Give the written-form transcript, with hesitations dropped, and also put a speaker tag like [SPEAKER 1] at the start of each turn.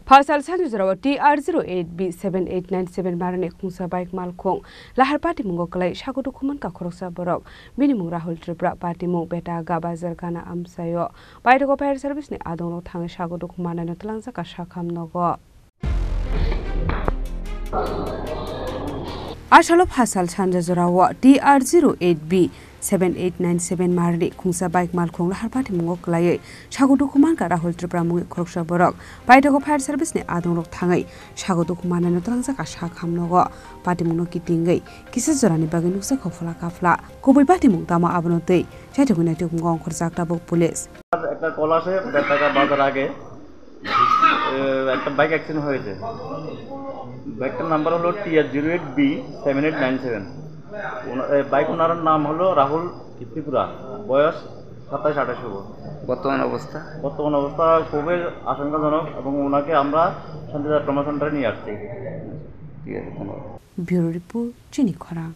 [SPEAKER 1] Fasal Sanjurawa TR08B7897 Marane Kungsa Bike Malkong Lahar Party Mungoklai Shagodu Kuman ka Khoroksa Borok Minimum Rahul Tripura Party Mung Beta Gabazar Kana Amsayo Baidago Fire Service ni Adong Thang Shagodu Kumana Nutlanza ka Shakam Nogo Ashalop Hasal Sanjurawa TR08B7897 Marane Kungsa Bike Malkong Lahar Party Mungoklai Shagodu Kuman ka Rahul Tripura Mung Khoroksa Borok Baidago Fire Service ni Adong Thangai Shagodu Kumana Nutlanza ka Shakam Nogo Party Mung Kitingai Kisa Zorani Bagin Nusa Kofla Kafla Kubai Party Mung Tama Abanote Jatuguna Tukong Korzakta Bok Police
[SPEAKER 2] একটা call আসে বেটাকা বাজার আগে একটা bike accident হয়েছে বাইকটার number হলো TR08B7897 bike ওনার নাম হলো রাহুল ত্রিপুরা বয়স 27-28
[SPEAKER 3] বর্তমান অবস্থা
[SPEAKER 2] খুবই আশঙ্কাজনক এবং ওনাকে আমরা শান্তিদার ট্রমা সেন্টারে নিয়ে আসছি
[SPEAKER 3] ঠিক আছে ধন্যবাদ
[SPEAKER 1] ব্যুরো রিপোর্ট চিনি খরা